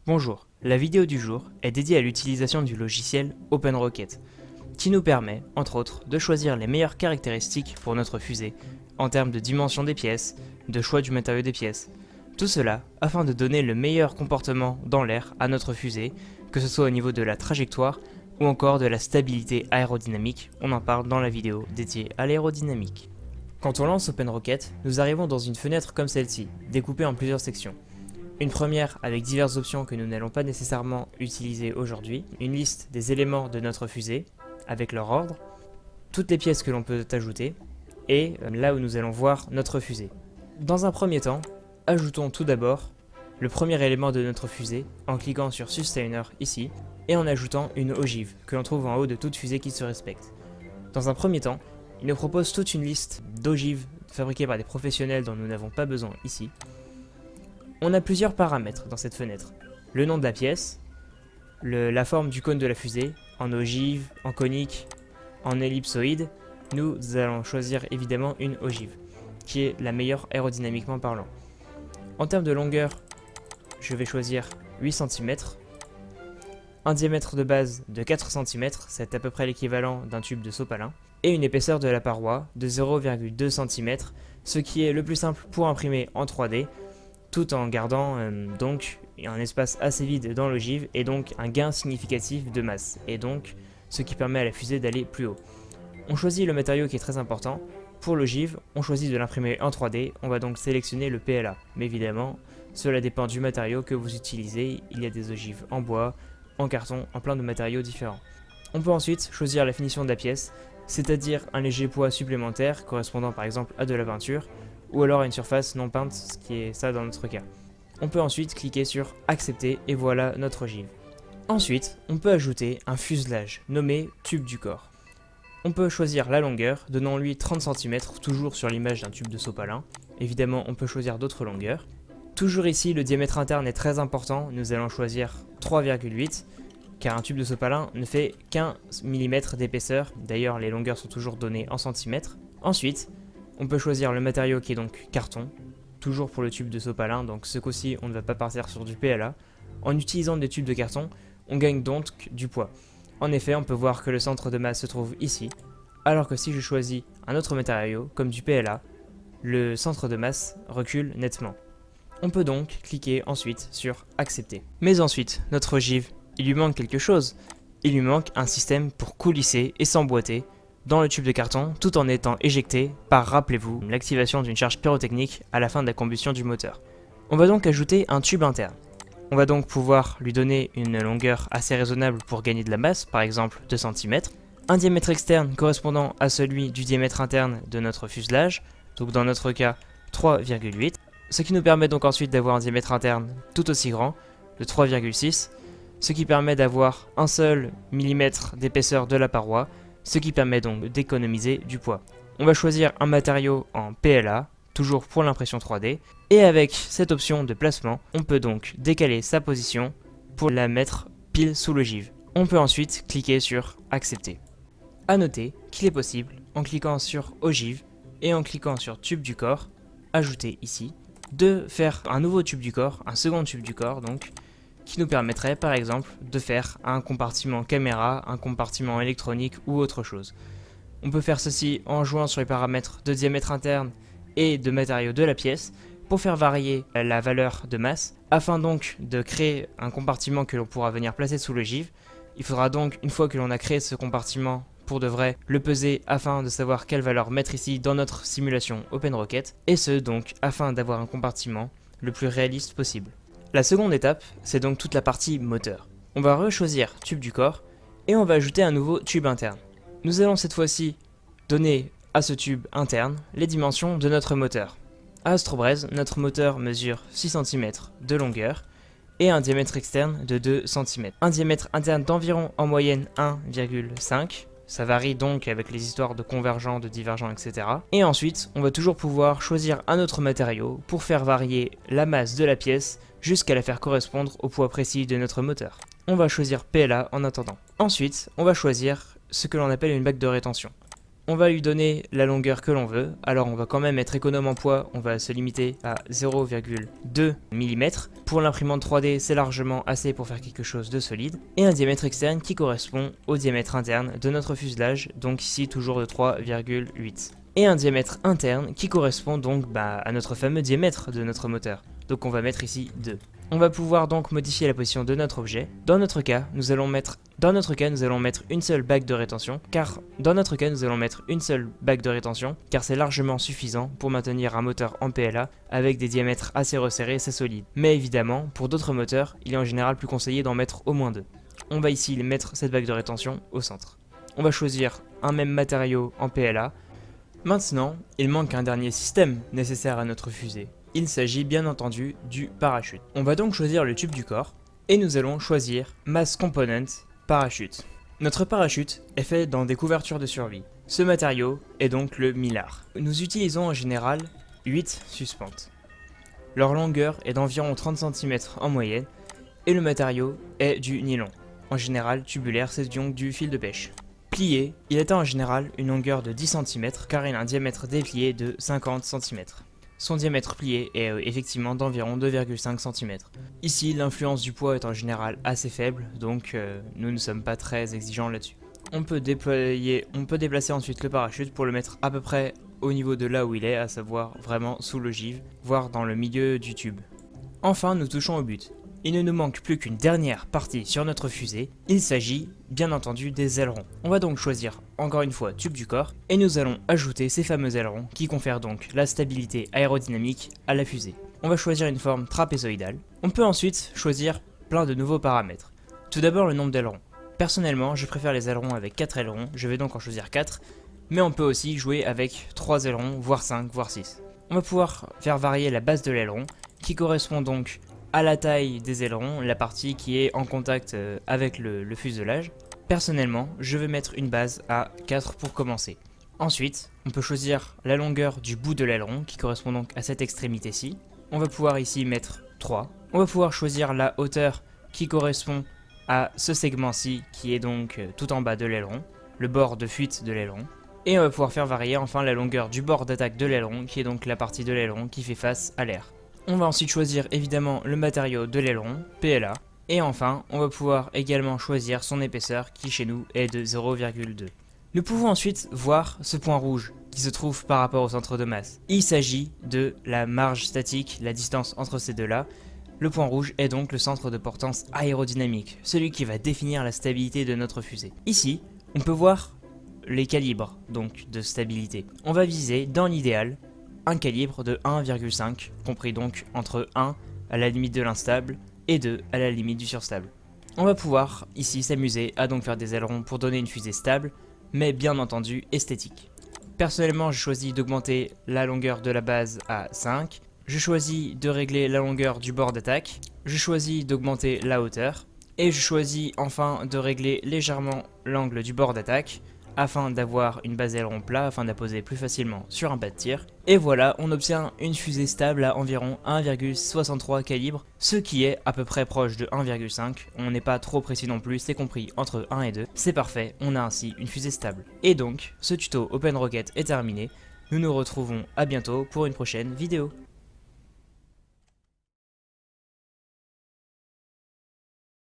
Bonjour, la vidéo du jour est dédiée à l'utilisation du logiciel OpenRocket, qui nous permet, entre autres, de choisir les meilleures caractéristiques pour notre fusée, en termes de dimension des pièces, de choix du matériau des pièces. Tout cela afin de donner le meilleur comportement dans l'air à notre fusée, que ce soit au niveau de la trajectoire ou encore de la stabilité aérodynamique, on en parle dans la vidéo dédiée à l'aérodynamique. Quand on lance OpenRocket, nous arrivons dans une fenêtre comme celle-ci, découpée en plusieurs sections. Une première avec diverses options que nous n'allons pas nécessairement utiliser aujourd'hui, une liste des éléments de notre fusée, avec leur ordre, toutes les pièces que l'on peut ajouter, et là où nous allons voir notre fusée. Dans un premier temps, ajoutons tout d'abord le premier élément de notre fusée en cliquant sur Sustainer ici, et en ajoutant une ogive que l'on trouve en haut de toute fusée qui se respecte. Dans un premier temps, il nous propose toute une liste d'ogives fabriquées par des professionnels dont nous n'avons pas besoin ici. On a plusieurs paramètres dans cette fenêtre. Le nom de la pièce, la forme du cône de la fusée, en ogive, en conique, en ellipsoïde. Nous allons choisir évidemment une ogive, qui est la meilleure aérodynamiquement parlant. En termes de longueur, je vais choisir 8 cm. Un diamètre de base de 4 cm, c'est à peu près l'équivalent d'un tube de sopalin. Et une épaisseur de la paroi de 0,2 cm, ce qui est le plus simple pour imprimer en 3D, tout en gardant donc un espace assez vide dans l'ogive et donc un gain significatif de masse, et donc ce qui permet à la fusée d'aller plus haut. On choisit le matériau qui est très important. Pour l'ogive, on choisit de l'imprimer en 3D, on va donc sélectionner le PLA. Mais évidemment, cela dépend du matériau que vous utilisez, il y a des ogives en bois, en carton, en plein de matériaux différents. On peut ensuite choisir la finition de la pièce, c'est-à-dire un léger poids supplémentaire correspondant par exemple à de la peinture, ou alors à une surface non peinte, ce qui est ça dans notre cas. On peut ensuite cliquer sur accepter et voilà notre ogive. Ensuite, on peut ajouter un fuselage nommé tube du corps. On peut choisir la longueur, donnons-lui 30 cm, toujours sur l'image d'un tube de sopalin. Évidemment, on peut choisir d'autres longueurs. Toujours ici, le diamètre interne est très important, nous allons choisir 3,8, car un tube de sopalin ne fait qu'1 mm d'épaisseur, d'ailleurs les longueurs sont toujours données en centimètres. Ensuite, on peut choisir le matériau qui est donc carton, toujours pour le tube de sopalin, donc ce coup-ci on ne va pas partir sur du PLA. En utilisant des tubes de carton, on gagne donc du poids. En effet, on peut voir que le centre de masse se trouve ici, alors que si je choisis un autre matériau, comme du PLA, le centre de masse recule nettement. On peut donc cliquer ensuite sur accepter. Mais ensuite, notre ogive, il lui manque quelque chose. Il lui manque un système pour coulisser et s'emboîter dans le tube de carton tout en étant éjecté par, rappelez-vous, l'activation d'une charge pyrotechnique à la fin de la combustion du moteur. On va donc ajouter un tube interne. On va donc pouvoir lui donner une longueur assez raisonnable pour gagner de la masse, par exemple 2 cm, un diamètre externe correspondant à celui du diamètre interne de notre fuselage, donc dans notre cas 3,8, ce qui nous permet donc ensuite d'avoir un diamètre interne tout aussi grand, de 3,6, ce qui permet d'avoir un seul millimètre d'épaisseur de la paroi, ce qui permet donc d'économiser du poids. On va choisir un matériau en PLA, toujours pour l'impression 3D, et avec cette option de placement, on peut donc décaler sa position pour la mettre pile sous l'ogive. On peut ensuite cliquer sur accepter. A noter qu'il est possible, en cliquant sur ogive et en cliquant sur tube du corps, ajouter ici, de faire un nouveau tube du corps, un second tube du corps donc, qui nous permettrait par exemple de faire un compartiment caméra, un compartiment électronique ou autre chose. On peut faire ceci en jouant sur les paramètres de diamètre interne et de matériaux de la pièce pour faire varier la valeur de masse, afin donc de créer un compartiment que l'on pourra venir placer sous l'ogive. Il faudra donc, une fois que l'on a créé ce compartiment pour de vrai, le peser afin de savoir quelle valeur mettre ici dans notre simulation OpenRocket, et ce donc afin d'avoir un compartiment le plus réaliste possible. La seconde étape, c'est donc toute la partie moteur. On va rechoisir tube du corps et on va ajouter un nouveau tube interne. Nous allons cette fois-ci donner à ce tube interne les dimensions de notre moteur. À Astrobrez, notre moteur mesure 6 cm de longueur et un diamètre externe de 2 cm. Un diamètre interne d'environ en moyenne 1,5. Ça varie donc avec les histoires de convergents, de divergents, etc. Et ensuite, on va toujours pouvoir choisir un autre matériau pour faire varier la masse de la pièce jusqu'à la faire correspondre au poids précis de notre moteur. On va choisir PLA en attendant. Ensuite, on va choisir ce que l'on appelle une bague de rétention. On va lui donner la longueur que l'on veut, alors on va quand même être économe en poids, on va se limiter à 0,2 mm. Pour l'imprimante 3D, c'est largement assez pour faire quelque chose de solide. Et un diamètre externe qui correspond au diamètre interne de notre fuselage, donc ici toujours de 3,8. Et un diamètre interne qui correspond donc à notre fameux diamètre de notre moteur. Donc on va mettre ici 2. On va pouvoir donc modifier la position de notre objet. Dans notre cas, nous allons mettre une seule bague de rétention, car c'est largement suffisant pour maintenir un moteur en PLA avec des diamètres assez resserrés, c'est solide. Mais évidemment, pour d'autres moteurs, il est en général plus conseillé d'en mettre au moins 2. On va ici mettre cette bague de rétention au centre. On va choisir un même matériau en PLA. Maintenant, il manque un dernier système nécessaire à notre fusée. Il s'agit bien entendu du parachute. On va donc choisir le tube du corps et nous allons choisir Mass Component Parachute. Notre parachute est fait dans des couvertures de survie. Ce matériau est donc le mylar. Nous utilisons en général 8 suspentes. Leur longueur est d'environ 30 cm en moyenne et le matériau est du nylon. En général tubulaire, c'est donc du fil de pêche. Plié, il atteint en général une longueur de 10 cm car il a un diamètre déplié de 50 cm. Son diamètre plié est effectivement d'environ 2,5 cm. Ici, l'influence du poids est en général assez faible, donc nous ne sommes pas très exigeants là-dessus. On peut déplacer ensuite le parachute pour le mettre à peu près au niveau de là où il est, à savoir vraiment sous l'ogive, voire dans le milieu du tube. Enfin, nous touchons au but. Il ne nous manque plus qu'une dernière partie sur notre fusée, il s'agit bien entendu des ailerons. On va donc choisir encore une fois tube du corps et nous allons ajouter ces fameux ailerons qui confèrent donc la stabilité aérodynamique à la fusée. On va choisir une forme trapézoïdale. On peut ensuite choisir plein de nouveaux paramètres. Tout d'abord le nombre d'ailerons. Personnellement je préfère les ailerons avec 4 ailerons, je vais donc en choisir 4, mais on peut aussi jouer avec 3 ailerons, voire 5, voire 6. On va pouvoir faire varier la base de l'aileron qui correspond donc à la taille des ailerons, la partie qui est en contact avec le fuselage. Personnellement, je vais mettre une base à 4 pour commencer. Ensuite, on peut choisir la longueur du bout de l'aileron qui correspond donc à cette extrémité-ci. On va pouvoir ici mettre 3. On va pouvoir choisir la hauteur qui correspond à ce segment-ci qui est donc tout en bas de l'aileron, le bord de fuite de l'aileron. Et on va pouvoir faire varier enfin la longueur du bord d'attaque de l'aileron qui est donc la partie de l'aileron qui fait face à l'air. On va ensuite choisir évidemment le matériau de l'aileron, PLA, et enfin on va pouvoir également choisir son épaisseur qui chez nous est de 0,2. Nous pouvons ensuite voir ce point rouge qui se trouve par rapport au centre de masse. Il s'agit de la marge statique, la distance entre ces deux-là. Le point rouge est donc le centre de portance aérodynamique, celui qui va définir la stabilité de notre fusée. Ici, on peut voir les calibres donc de stabilité. On va viser dans l'idéal un calibre de 1,5, compris donc entre 1 à la limite de l'instable et 2 à la limite du surstable. On va pouvoir ici s'amuser à donc faire des ailerons pour donner une fusée stable, mais bien entendu esthétique. Personnellement, je choisis d'augmenter la longueur de la base à 5, je choisis de régler la longueur du bord d'attaque, je choisis d'augmenter la hauteur, et je choisis enfin de régler légèrement l'angle du bord d'attaque, afin d'avoir une base aileron plat, afin d'apposer plus facilement sur un pas de tir. Et voilà, on obtient une fusée stable à environ 1,63 calibre, ce qui est à peu près proche de 1,5. On n'est pas trop précis non plus, c'est compris entre 1 et 2. C'est parfait, on a ainsi une fusée stable. Et donc, ce tuto OpenRocket est terminé. Nous nous retrouvons à bientôt pour une prochaine vidéo.